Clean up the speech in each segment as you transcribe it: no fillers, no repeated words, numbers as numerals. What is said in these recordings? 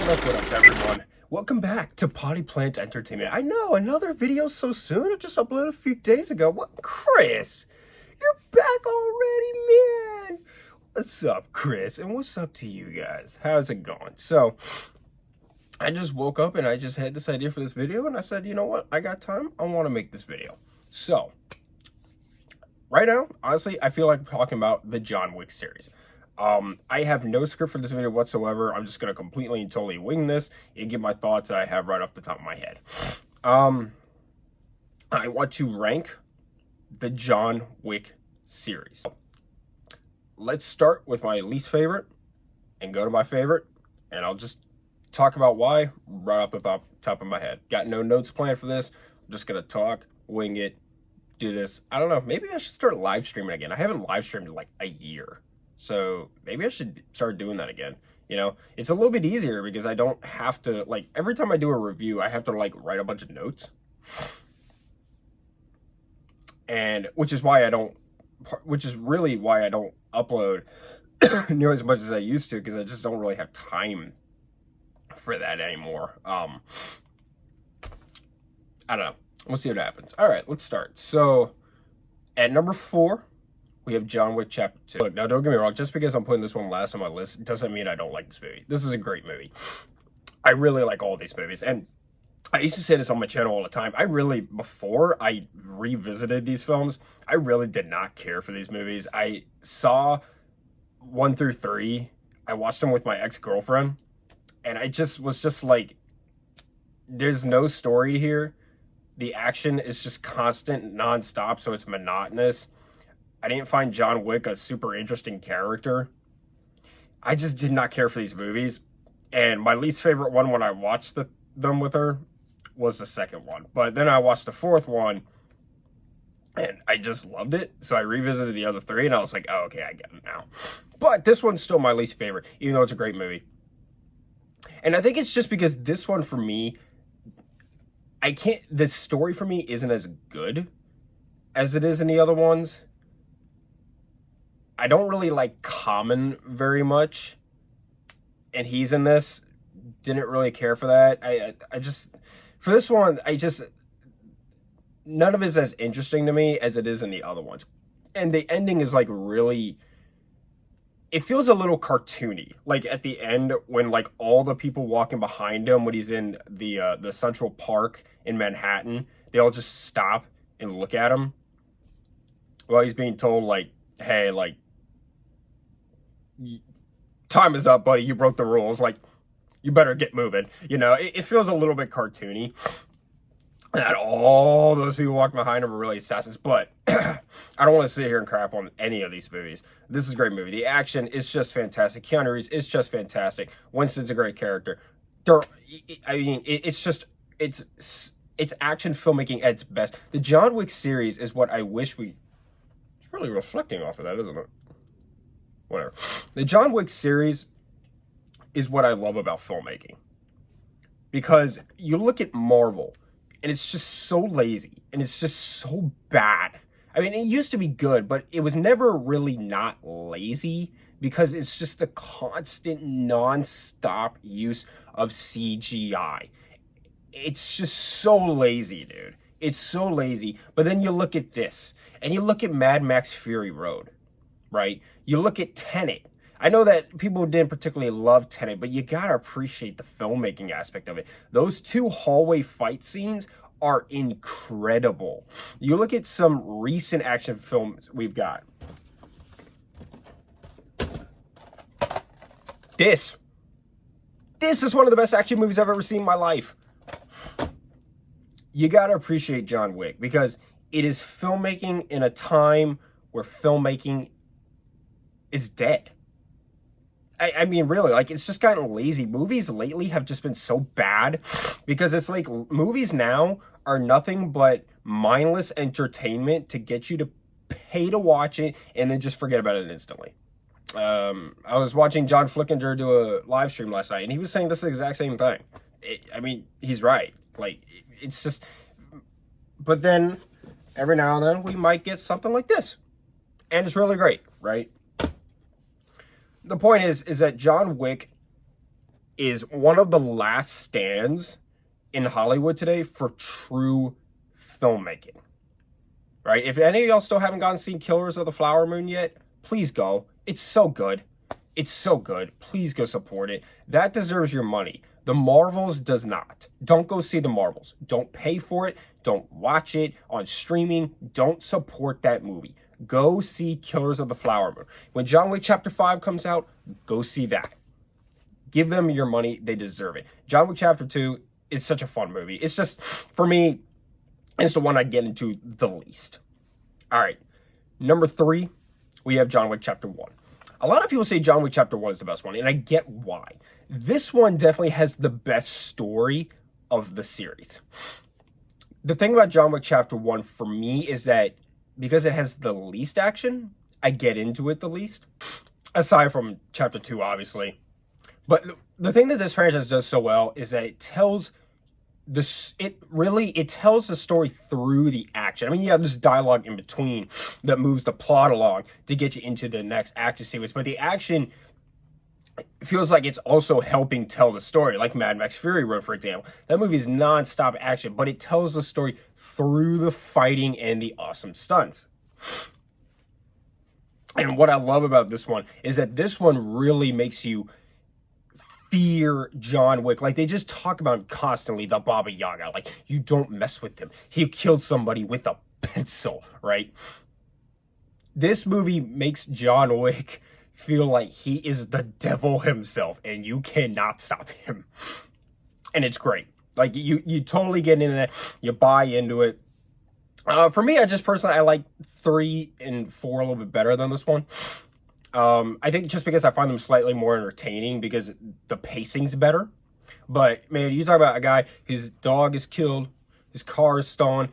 What up, everyone? Welcome back to Potty Plant Entertainment. I know, another video so soon. I just uploaded a few days ago. What, Chris? You're back already, man. What's up, Chris? And what's up to you guys? How's it going? So, I just woke up and I just had this idea for this video, and I said, you know what? I got time. I want to make this video. So, right now, honestly, I feel like talking about the John Wick series. I have no script for this video whatsoever. I'm just going to completely and totally wing this and give my thoughts that I have right off the top of my head. I want to rank the John Wick series. Let's start with my least favorite and go to my favorite, and I'll just talk about why right off the top of my head. Got no notes planned for this. I'm just going to talk, wing it, do this. I don't know. Maybe I should start live streaming again. I haven't live streamed in like a year. So maybe I should start doing that again. You know, it's a little bit easier because I don't have to, like, every time I do a review, I have to, like, write a bunch of notes. And which is really why I don't upload near as much as I used to, because I just don't really have time for that anymore. I don't know. We'll see what happens. All right, let's start. So at number 4, we have John Wick Chapter 2. Look, now don't get me wrong, just because I'm putting this one last on my list doesn't mean I don't like this movie. This is a great movie. I really like all these movies, and I used to say this on my channel all the time. Before I revisited these films, I really did not care for these movies. I saw 1 through 3. I watched them with my ex-girlfriend, and I just was just like, there's no story here. The action is just constant, nonstop, so it's monotonous. I didn't find John Wick a super interesting character. I just did not care for these movies. And my least favorite one when I watched them with her was the second one. But then I watched the fourth one, and I just loved it. So I revisited the other 3, and I was like, oh, okay, I get it now. But this one's still my least favorite, even though it's a great movie. And I think it's just because this one, for me, the story for me isn't as good as it is in the other ones. I don't really like Common very much, and he's in this. Didn't really care for that. I just, for this one, none of it is as interesting to me as it is in the other ones. And the ending is like really, it feels a little cartoony. Like at the end when like all the people walking behind him when he's in the Central Park in Manhattan, they all just stop and look at him while he's being told like, hey, like, time is up, buddy. You broke the rules. Like, you better get moving. You know, it feels a little bit cartoony. And all those people walking behind him are really assassins. But I don't want to sit here and crap on any of these movies. This is a great movie. The action is just fantastic. Keanu Reeves is just fantastic. Winston's a great character. It's action filmmaking at its best. The John Wick series is what I wish we... It's really reflecting off of that, isn't it? Whatever. The John Wick series is what I love about filmmaking. Because you look at Marvel, and it's just so lazy, and it's just so bad. I mean, it used to be good, but it was never really not lazy, because it's just the constant, non-stop use of CGI. It's just so lazy, dude. It's so lazy. But then you look at this, and you look at Mad Max Fury Road, right? You look at Tenet. I know that people didn't particularly love Tenet, but you gotta appreciate the filmmaking aspect of it. Those 2 hallway fight scenes are incredible. You look at some recent action films we've got. This is one of the best action movies I've ever seen in my life. You gotta appreciate John Wick because it is filmmaking in a time where filmmaking is dead. I mean, really, like, it's just gotten lazy. Movies lately have just been so bad because it's like movies now are nothing but mindless entertainment to get you to pay to watch it and then just forget about it instantly. I was watching John Flickinger do a live stream last night, and he was saying this exact same thing. I mean, he's right. Like, it's just... But then, every now and then, we might get something like this. And it's really great, right? The point is that John Wick is one of the last stands in Hollywood today for true filmmaking. Right? If any of y'all still haven't gone and seen Killers of the Flower Moon yet, please go. It's so good. It's so good. Please go support it. That deserves your money. The Marvels does not. Don't go see The Marvels. Don't pay for it. Don't watch it on streaming. Don't support that movie. Go see Killers of the Flower Moon. When John Wick Chapter 5 comes out, go see that. Give them your money. They deserve it. John Wick Chapter 2 is such a fun movie. It's just, for me, it's the one I get into the least. All right. Number 3, we have John Wick Chapter 1. A lot of people say John Wick Chapter 1 is the best one, and I get why. This one definitely has the best story of the series. The thing about John Wick Chapter 1 for me is that because it has the least action, I get into it the least. Aside from Chapter 2, obviously. But the thing that this franchise does so well is that it tells the story through the action. I mean, there's dialogue in between that moves the plot along to get you into the next action sequence, but the action feels like it's also helping tell the story, like Mad Max Fury Road, for example. That movie is non-stop action, but it tells the story through the fighting and the awesome stunts. And what I love about this one is that this one really makes you fear John Wick. Like, they just talk about him constantly, the Baba Yaga. Like, you don't mess with him. He killed somebody with a pencil, right? This movie makes John Wick feel like he is the devil himself, and you cannot stop him. And it's great. Like, you totally get into that. You buy into it. For me, I like 3 and 4 a little bit better than this one. I think just because I find them slightly more entertaining because the pacing's better. But, man, you talk about a guy, his dog is killed, his car is stolen,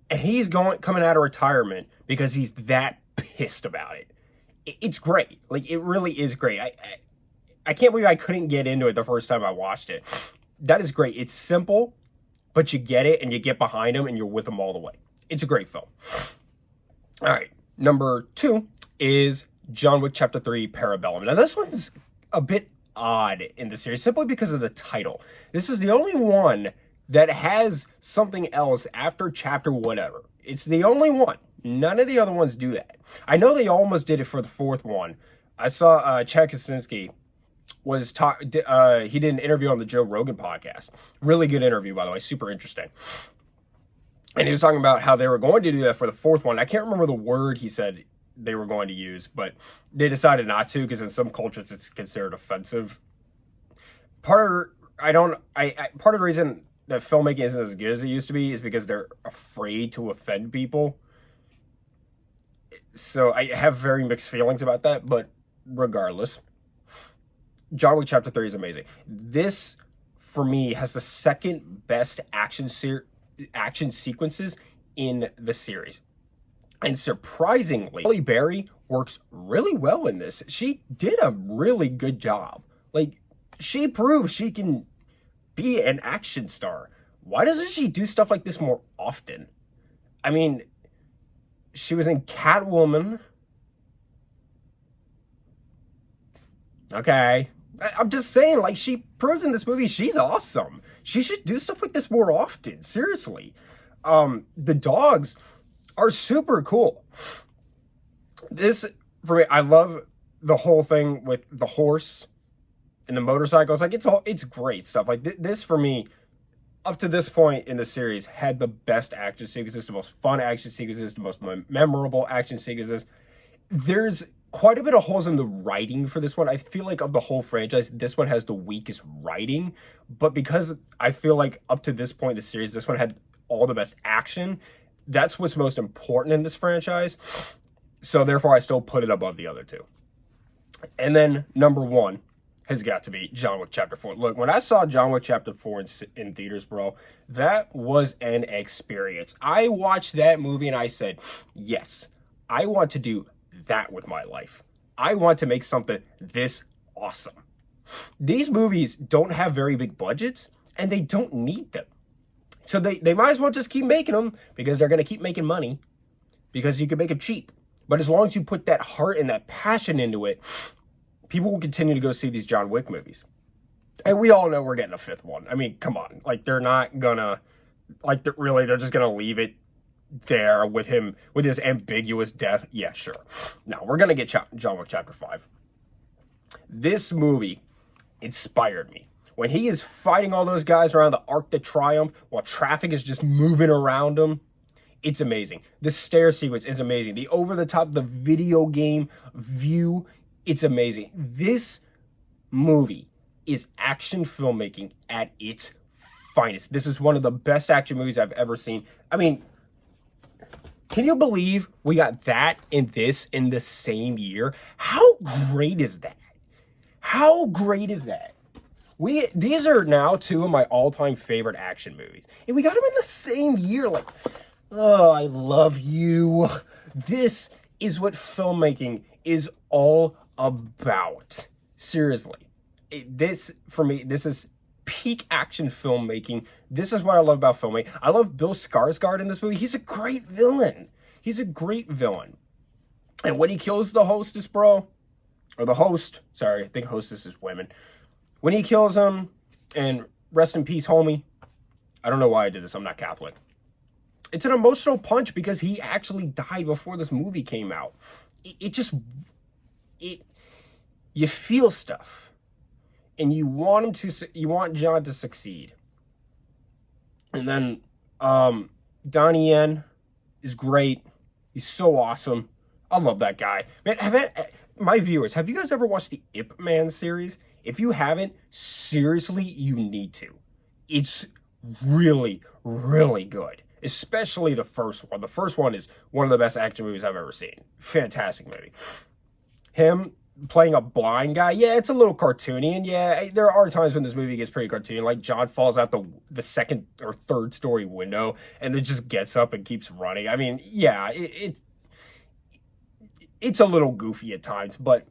and he's coming out of retirement because he's that pissed about it. It's great. Like, it really is great. I can't believe I couldn't get into it the first time I watched it. That is great. It's simple, but you get it, and you get behind him, and you're with him all the way. It's a great film. All right. Number 2 is John Wick Chapter 3, Parabellum. Now, this one's a bit odd in the series simply because of the title. This is the only one that has something else after chapter whatever. It's the only one. None of the other ones do that. I know they almost did it for the 4th one. I saw Chad Kaczynski he did an interview on the Joe Rogan podcast. Really good interview, by the way. Super interesting. And he was talking about how they were going to do that for the 4th one. I can't remember the word he said they were going to use, but they decided not to because in some cultures it's considered offensive. Part of the reason that filmmaking isn't as good as it used to be is because they're afraid to offend people. So I have very mixed feelings about that, but regardless, John Wick Chapter 3 is amazing. This, for me, has the second best action sequences in the series. And surprisingly, Halle Berry works really well in this. She did a really good job. Like, she proved she can be an action star. Why doesn't she do stuff like this more often? I mean, she was in Catwoman. Okay. I'm just saying, like, she proved in this movie she's awesome. She should do stuff like this more often. Seriously. The dogs are super cool. This, for me, I love the whole thing with the horse and the motorcycles. Like, it's great stuff. Like, this, for me, up to this point in the series, had the best action sequences, the most fun action sequences, the most memorable action sequences. There's quite a bit of holes in the writing for this one. I feel like of the whole franchise, this one has the weakest writing. But because I feel like up to this point in the series, this one had all the best action, that's what's most important in this franchise. So therefore, I still put it above the other two. And then number 1 has got to be John Wick Chapter 4. Look, when I saw John Wick Chapter 4 in theaters, bro, that was an experience. I watched that movie and I said, yes, I want to do that with my life. I want to make something this awesome. These movies don't have very big budgets and they don't need them. So they might as well just keep making them because they're going to keep making money because you can make them cheap. But as long as you put that heart and that passion into it, people will continue to go see these John Wick movies. And we all know we're getting a fifth one. I mean, come on. Like, they're not gonna, like, they're just gonna leave it there with him, with his ambiguous death. Yeah, sure. Now, we're gonna get John Wick Chapter 5. This movie inspired me. When he is fighting all those guys around the Arc de Triomphe while traffic is just moving around him, it's amazing. The stair sequence is amazing. The over-the-top, the video game view, it's amazing. This movie is action filmmaking at its finest. This is one of the best action movies I've ever seen. I mean, can you believe we got that and this in the same year? How great is that? How great is that? These are now two of my all-time favorite action movies. And we got them in the same year. Like, oh, I love you. This is what filmmaking is all about. Seriously. This, for me, this is peak action filmmaking. This is what I love about filmmaking. I love Bill Skarsgård in this movie. He's a great villain. He's a great villain. And when he kills the hostess, bro, or the host, sorry, I think hostess is women. When he kills him, and rest in peace, homie. I don't know why I did this. I'm not Catholic. It's an emotional punch because he actually died before this movie came out. You feel stuff. And you want John to succeed. And then, Donnie Yen is great. He's so awesome. I love that guy. Man, my viewers, have you guys ever watched the Ip Man series? If you haven't, seriously, you need to. It's really, really good. Especially the first one. The first one is one of the best action movies I've ever seen. Fantastic movie. Him playing a blind guy, yeah, it's a little cartoony. And yeah, there are times when this movie gets pretty cartoony. Like John falls out the second or third story window and then just gets up and keeps running. I mean, yeah, it's a little goofy at times, but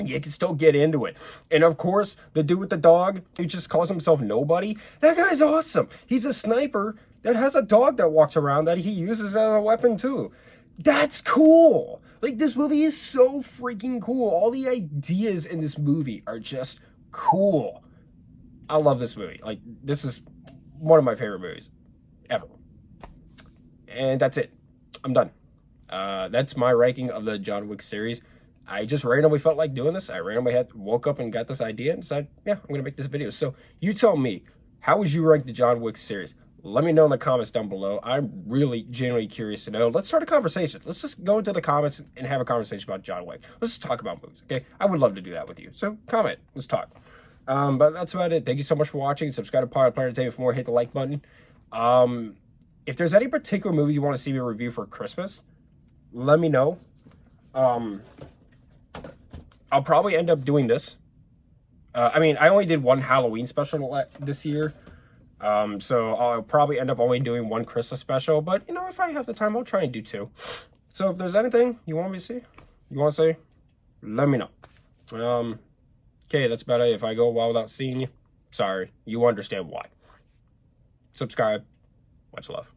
you can still get into it. And of course, the dude with the dog who just calls himself Nobody, that guy's awesome. He's a sniper that has a dog that walks around that he uses as a weapon too. That's cool. Like, this movie is so freaking cool. All the ideas in this movie are just cool. I love this movie. Like, this is one of my favorite movies ever. And that's it. I'm done. That's my ranking of the John Wick series. I just randomly felt like doing this. I randomly woke up and got this idea and decided, yeah, I'm going to make this video. So you tell me, how would you rank the John Wick series? Let me know in the comments down below. I'm really genuinely curious to know. Let's start a conversation. Let's just go into the comments and have a conversation about John Wick. Let's just talk about movies, okay? I would love to do that with you. So comment. Let's talk. But that's about it. Thank you so much for watching. Subscribe to Planet Entertainment for more. Hit the like button. If there's any particular movie you want to see me review for Christmas, let me know. I'll probably end up doing this. I mean, I only did one Halloween special this year. So I'll probably end up only doing one Christmas special. But, you know, if I have the time, I'll try and do two. So if there's anything you want me to see, let me know. Okay, that's about it. If I go a while without seeing you, sorry. You understand why. Subscribe. Much love.